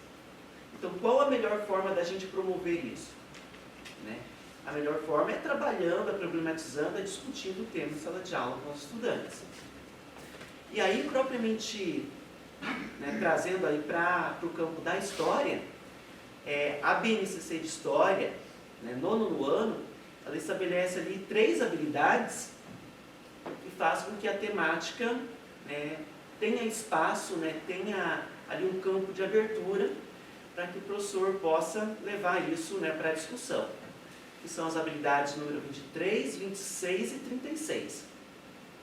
Então, qual a melhor forma da gente promover isso? Né? A melhor forma é trabalhando, problematizando, discutindo o tema em sala de aula com os estudantes. E aí, propriamente, né, trazendo aí para o campo da história, a BNCC de História, né, nono ano, ela estabelece ali 3 habilidades que faz com que a temática, né, tenha espaço, né, tenha ali um campo de abertura para que o professor possa levar isso, né, para a discussão. Que são as habilidades número 23, 26 e 36.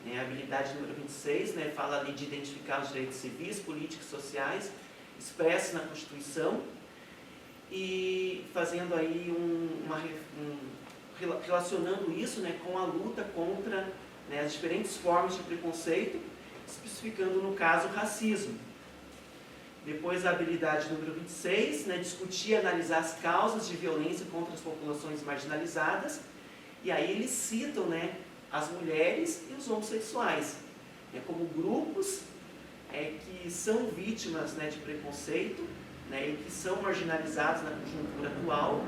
A habilidade número 26, né, fala ali de identificar os direitos civis, políticos e sociais expressos na Constituição e fazendo aí relacionando isso, né, com a luta contra, né, as diferentes formas de preconceito, especificando no caso o racismo. Depois a habilidade número 26, né, discutir e analisar as causas de violência contra as populações marginalizadas. E aí eles citam, né, as mulheres e os homossexuais, né, como grupos que são vítimas, né, de preconceito, né, e que são marginalizados na conjuntura atual,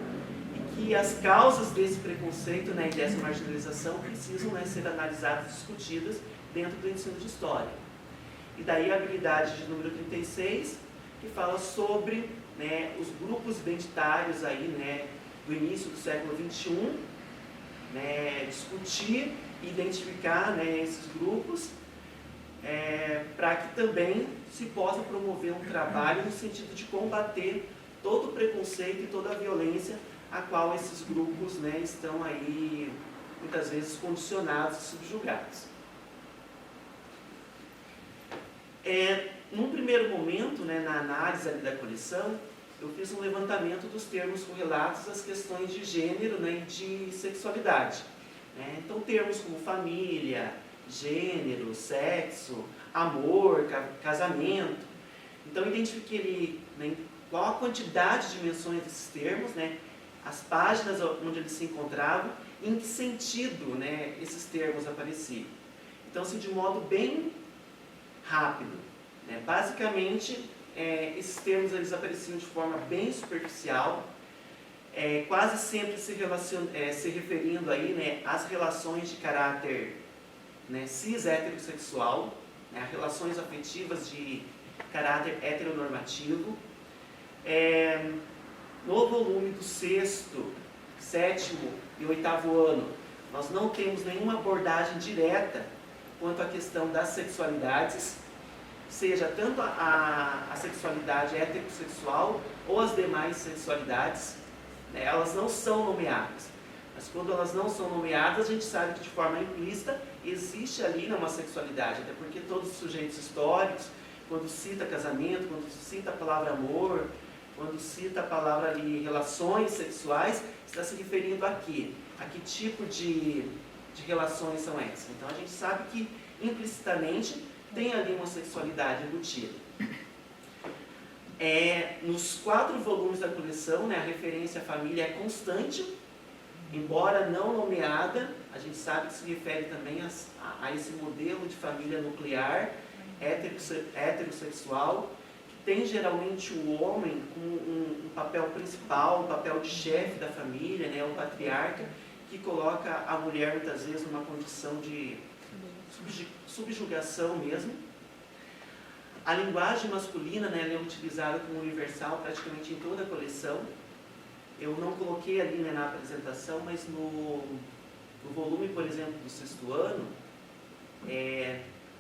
e que as causas desse preconceito, né, e dessa marginalização precisam, né, ser analisadas e discutidas dentro do ensino de história. E daí a habilidade de número 36, que fala sobre, né, os grupos identitários aí, né, do início do século XXI, né, discutir e identificar, né, esses grupos, para que também se possa promover um trabalho no sentido de combater todo o preconceito e toda a violência a qual esses grupos, né, estão aí muitas vezes condicionados e subjugados. Num primeiro momento, né, na análise ali da coleção, eu fiz um levantamento dos termos correlatos às questões de gênero, né, e de sexualidade. Então, termos como família, gênero, sexo, amor, casamento. Então, identifiquei ali, né, qual a quantidade de menções desses termos, né, as páginas onde eles se encontravam e em que sentido, né, esses termos apareciam. Então, assim, de modo bem rápido, né, basicamente, esses termos eles apareciam de forma bem superficial, quase sempre se referindo aí, né, às relações de caráter, né, cis-heterossexual, né, a relações afetivas de caráter heteronormativo. No volume do 6º, 7º e 8º ano, nós não temos nenhuma abordagem direta quanto à questão das sexualidades, seja tanto a sexualidade heterossexual ou as demais sexualidades, né, elas não são nomeadas. Mas quando elas não são nomeadas, a gente sabe que de forma implícita existe ali, né, uma sexualidade, até porque todos os sujeitos históricos, quando cita casamento, quando cita a palavra amor, quando cita a palavra ali relações sexuais, está se referindo a quê? A que tipo de relações são essas? Então a gente sabe que implicitamente tem ali uma sexualidade embutida. Nos 4 volumes da coleção, né, a referência à família é constante, embora não nomeada, a gente sabe que se refere também a esse modelo de família nuclear, heterossexual, que tem geralmente o homem como um papel principal, um papel de chefe da família, né, o patriarca, que coloca a mulher muitas vezes numa condição de subjugação mesmo. A linguagem masculina, né, ela é utilizada como universal praticamente em toda a coleção. Eu não coloquei ali, né, na apresentação, mas no volume, por exemplo, do 6º ano,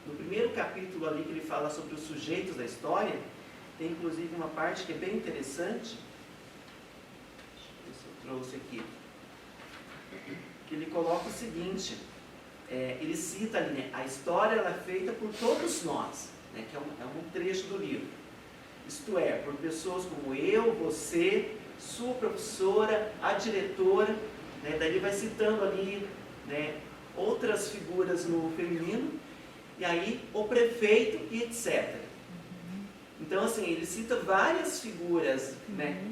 no primeiro capítulo ali que ele fala sobre os sujeitos da história, tem inclusive uma parte que é bem interessante, eu trouxe aqui, que ele coloca o seguinte, ele cita ali, né, a história ela é feita por todos nós, né, que é um trecho do livro, isto é, por pessoas como eu, você, sua professora, a diretora, né, daí ele vai citando ali, né, outras figuras no feminino, e aí o prefeito e etc. Então, assim, ele cita várias figuras, né,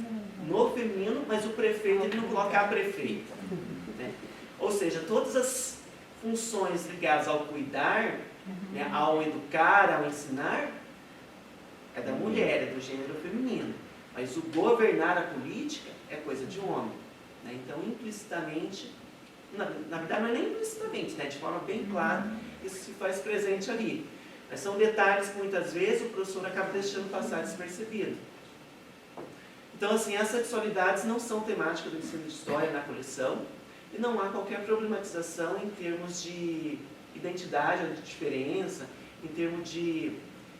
no feminino, mas o prefeito ele não coloca a prefeita. Né? Ou seja, todas as funções ligadas ao cuidar, né, ao educar, ao ensinar, é da mulher, é do gênero feminino. Mas o governar a política é coisa de homem. Né? Então, implicitamente, na verdade não é nem implicitamente, né? De forma bem clara, isso se faz presente ali. Mas são detalhes que muitas vezes o professor acaba deixando passar despercebido. Então, assim, as sexualidades não são temática do ensino de história na coleção e não há qualquer problematização em termos de identidade ou de diferença, em termos de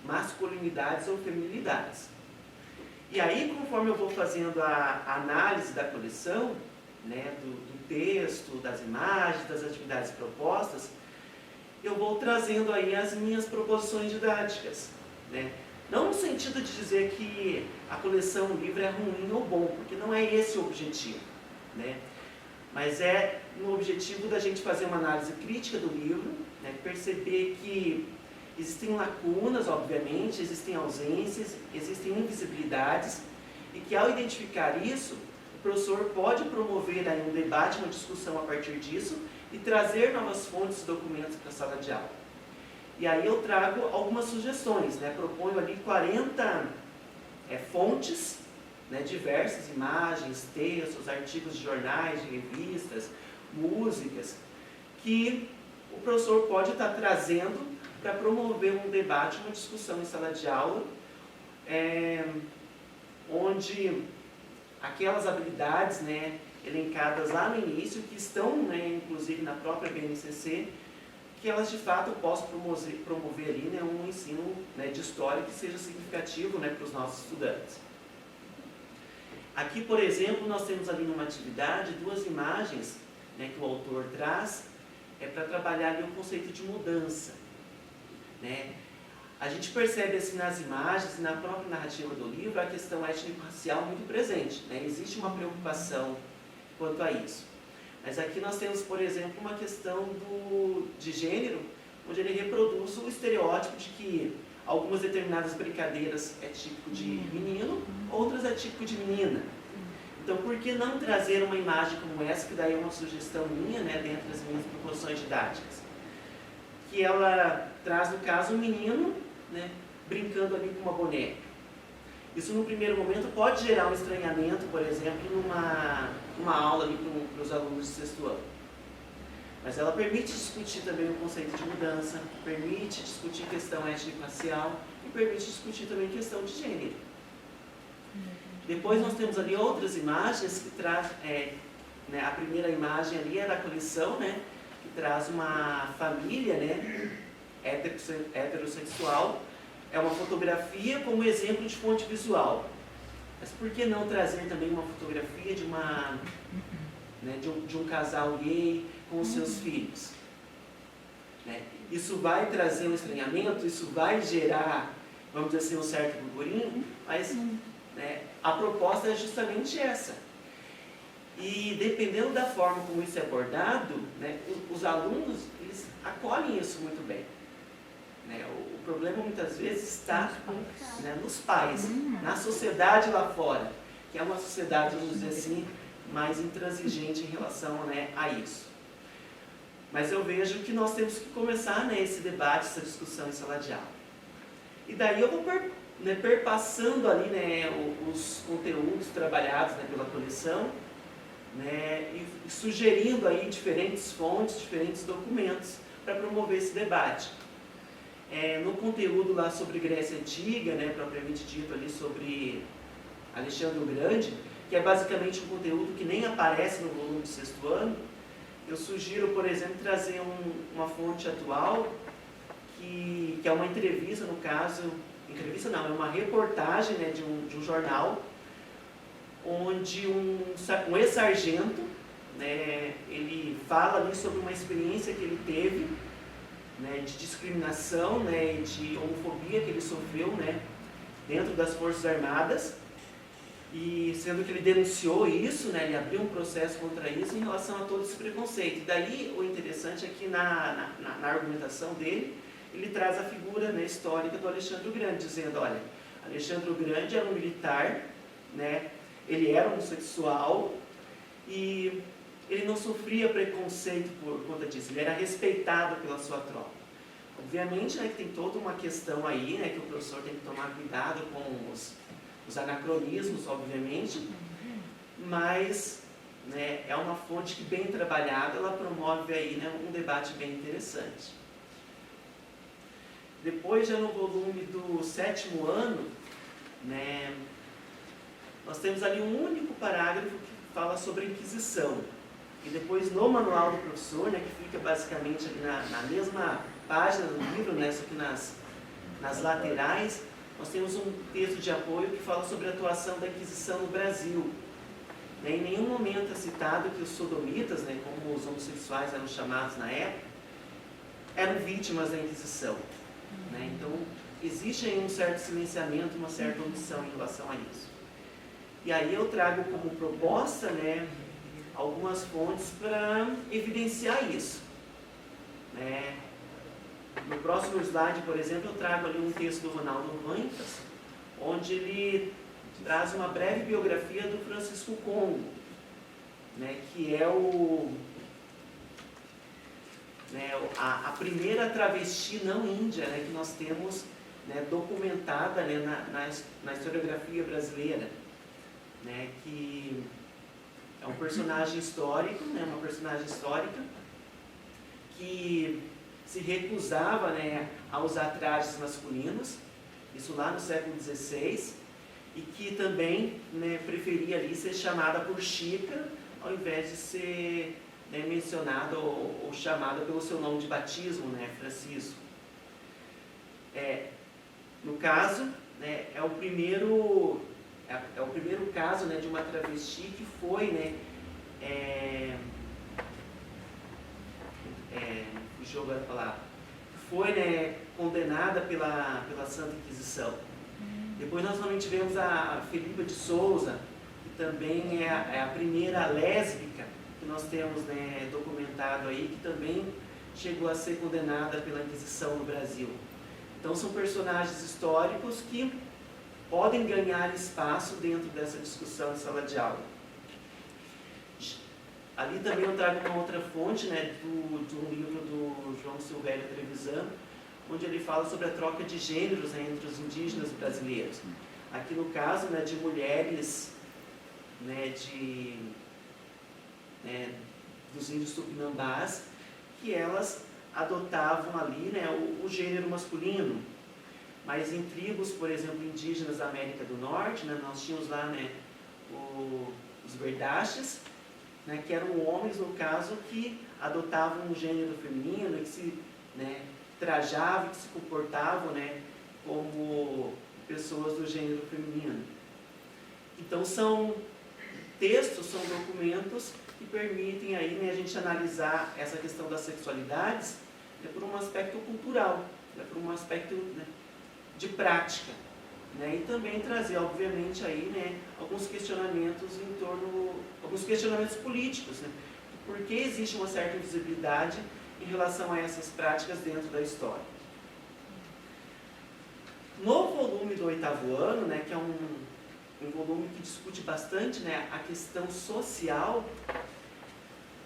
masculinidades ou feminilidades. E aí, conforme eu vou fazendo a análise da coleção, né, do texto, das imagens, das atividades propostas, eu vou trazendo aí as minhas proposições didáticas, né? Não no sentido de dizer que a coleção, o livro é ruim ou bom, porque não é esse o objetivo, né? Mas é no objetivo da gente fazer uma análise crítica do livro, né? Perceber que existem lacunas, obviamente, existem ausências, existem invisibilidades, e que ao identificar isso, o professor pode promover aí um debate, uma discussão a partir disso, e trazer novas fontes e documentos para a sala de aula. E aí eu trago algumas sugestões, né? Proponho ali 40 fontes, né? Diversas imagens, textos, artigos de jornais, de revistas, músicas, que o professor pode estar trazendo para promover um debate, uma discussão em sala de aula, onde aquelas habilidades, né, elencadas lá no início, que estão, né, inclusive na própria BNCC, que elas de fato possam promover ali, né, um ensino, né, de história que seja significativo, né, para os nossos estudantes. Aqui, por exemplo, nós temos ali numa atividade 2 imagens, né, que o autor traz, para trabalhar ali o conceito de mudança, né? A gente percebe assim nas imagens e na própria narrativa do livro a questão étnico-racial muito presente, né? Existe uma preocupação quanto a isso. Mas aqui nós temos, por exemplo, uma questão de gênero, onde ele reproduz o estereótipo de que algumas determinadas brincadeiras é típico de menino, outras é típico de menina. Então, por que não trazer uma imagem como essa, que daí é uma sugestão minha, né, dentro das minhas proposições didáticas? Que ela traz, no caso, um menino, né, brincando ali com uma boneca. Isso, no primeiro momento, pode gerar um estranhamento, por exemplo, numa aula ali para os alunos de 6º ano. Mas ela permite discutir também o conceito de mudança, permite discutir questão étnico-racial e permite discutir também questão de gênero. Depois nós temos ali outras imagens que traz, né, a primeira imagem ali é da coleção, né, que traz uma família, né, heterossexual. É uma fotografia como exemplo de fonte visual. Mas por que não trazer também uma fotografia de um casal gay com os seus filhos? Né? Isso vai trazer um estranhamento, isso vai gerar, vamos dizer assim, um certo burburinho, mas, né, a proposta é justamente essa. E dependendo da forma como isso é abordado, né, os alunos, eles acolhem isso muito bem. Né? O problema muitas vezes está, né, nos pais, na sociedade lá fora, que é uma sociedade, vamos dizer assim, mais intransigente em relação, né, a isso. Mas eu vejo que nós temos que começar, né, esse debate, essa discussão em sala de aula. E daí eu vou perpassando ali, né, os conteúdos trabalhados, né, pela coleção, né, e sugerindo aí diferentes fontes, diferentes documentos para promover esse debate. No conteúdo lá sobre Grécia Antiga, né, propriamente dito ali sobre Alexandre o Grande, que é basicamente um conteúdo que nem aparece no volume de 6º ano, eu sugiro, por exemplo, trazer uma fonte atual, que é uma entrevista, no caso, entrevista não, é uma reportagem, né, de um jornal, onde um ex-sargento, né, ele fala ali sobre uma experiência que ele teve, né, de discriminação, né, de homofobia que ele sofreu, né, dentro das Forças Armadas, e sendo que ele denunciou isso, né, ele abriu um processo contra isso em relação a todo esse preconceito. E daí o interessante é que na argumentação dele, ele traz a figura, né, histórica do Alexandre o Grande, dizendo, olha, Alexandre o Grande era um militar, né, ele era homossexual e ele não sofria preconceito por conta disso, ele era respeitado pela sua tropa. Obviamente, né, que tem toda uma questão aí, né, que o professor tem que tomar cuidado com os anacronismos, obviamente, mas, né, é uma fonte que, bem trabalhada, ela promove aí, né, um debate bem interessante. depois, já no volume do 7º ano, né, nós temos ali um único parágrafo que fala sobre a Inquisição. E depois, no manual do professor, né, que fica basicamente ali na mesma página do livro, né, só que nas laterais, nós temos um texto de apoio que fala sobre a atuação da Inquisição no Brasil. Em nenhum momento é citado que os sodomitas, né, como os homossexuais eram chamados na época, eram vítimas da Inquisição. Né? Então, existe aí um certo silenciamento, uma certa omissão em relação a isso. E aí eu trago como proposta, né, algumas fontes para evidenciar isso. Né? No próximo slide, por exemplo, eu trago ali um texto do Ronaldo Roentas, onde ele traz uma breve biografia do Francisco Congo, né, que é a primeira travesti não índia, né, que nós temos, né, documentada, né, na historiografia brasileira, né, que é um personagem histórico, né, uma personagem histórica que se recusava, né, a usar trajes masculinos, isso lá no século XVI, e que também, né, preferia ali ser chamada por Chica, ao invés de ser, né, mencionada ou chamada pelo seu nome de batismo, né, Francisco. No caso, né, é o primeiro caso, né, de uma travesti que foi, né, né, condenada pela Santa Inquisição. Depois nós também tivemos a Felipa de Souza, que também é a primeira lésbica que nós temos, né, documentado aí, que também chegou a ser condenada pela Inquisição no Brasil. Então são personagens históricos que podem ganhar espaço dentro dessa discussão em sala de aula. Ali também eu trago uma outra fonte, né, de um livro do João Silvério Trevisan, onde ele fala sobre a troca de gêneros, né, entre os indígenas brasileiros. Aqui no caso, né, de mulheres, né, dos índios tupinambás, que elas adotavam ali, né, o gênero masculino. Mas em tribos, por exemplo, indígenas da América do Norte, né, nós tínhamos lá, né, os verdaches, né, que eram homens, no caso, que adotavam um gênero feminino, que se, né, trajavam, que se comportavam, né, como pessoas do gênero feminino. Então são textos, são documentos que permitem aí, né, a gente analisar essa questão das sexualidades, né, por um aspecto cultural, né, por um aspecto, né, de prática, né, e também trazer, obviamente, aí, né, alguns questionamentos alguns questionamentos políticos, né, por que existe uma certa invisibilidade em relação a essas práticas dentro da história. No volume do 8º ano, né, que é um volume que discute bastante, né, a questão social,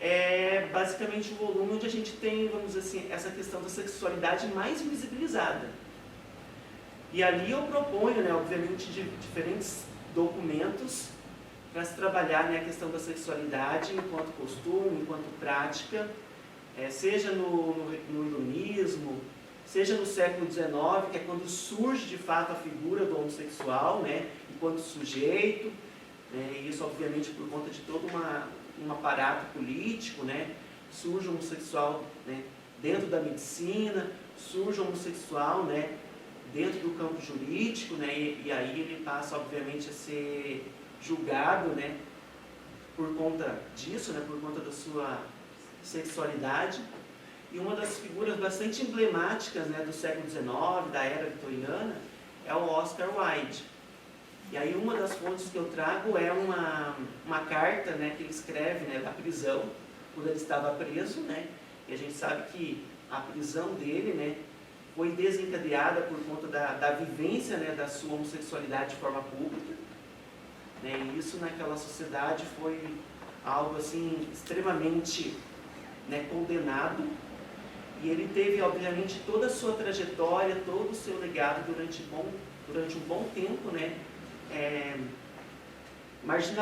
é basicamente um volume onde a gente tem, vamos dizer assim, essa questão da sexualidade mais visibilizada. E ali eu proponho, né, obviamente, diferentes documentos para se trabalhar, né, a questão da sexualidade enquanto costume, enquanto prática, seja no iluminismo, seja no século XIX, que é quando surge de fato a figura do homossexual, né, enquanto sujeito, né, e isso obviamente por conta de todo um aparato político, né, surge o homossexual, né, dentro da medicina, surge o homossexual, né, dentro do campo jurídico, né, e aí ele passa obviamente a ser julgado, né, por conta disso, né, por conta da sua sexualidade. E uma das figuras bastante emblemáticas, né, do século XIX, da era vitoriana, é o Oscar Wilde. E aí uma das fontes que eu trago é uma carta, né, que ele escreve, né, da prisão, quando ele estava preso, né, e a gente sabe que a prisão dele, né, foi desencadeada por conta da vivência, né, da sua homossexualidade de forma pública, né, e isso naquela sociedade foi algo assim extremamente, né, condenado. E ele teve, obviamente, toda a sua trajetória, todo o seu legado durante um bom tempo, né, marginalizado.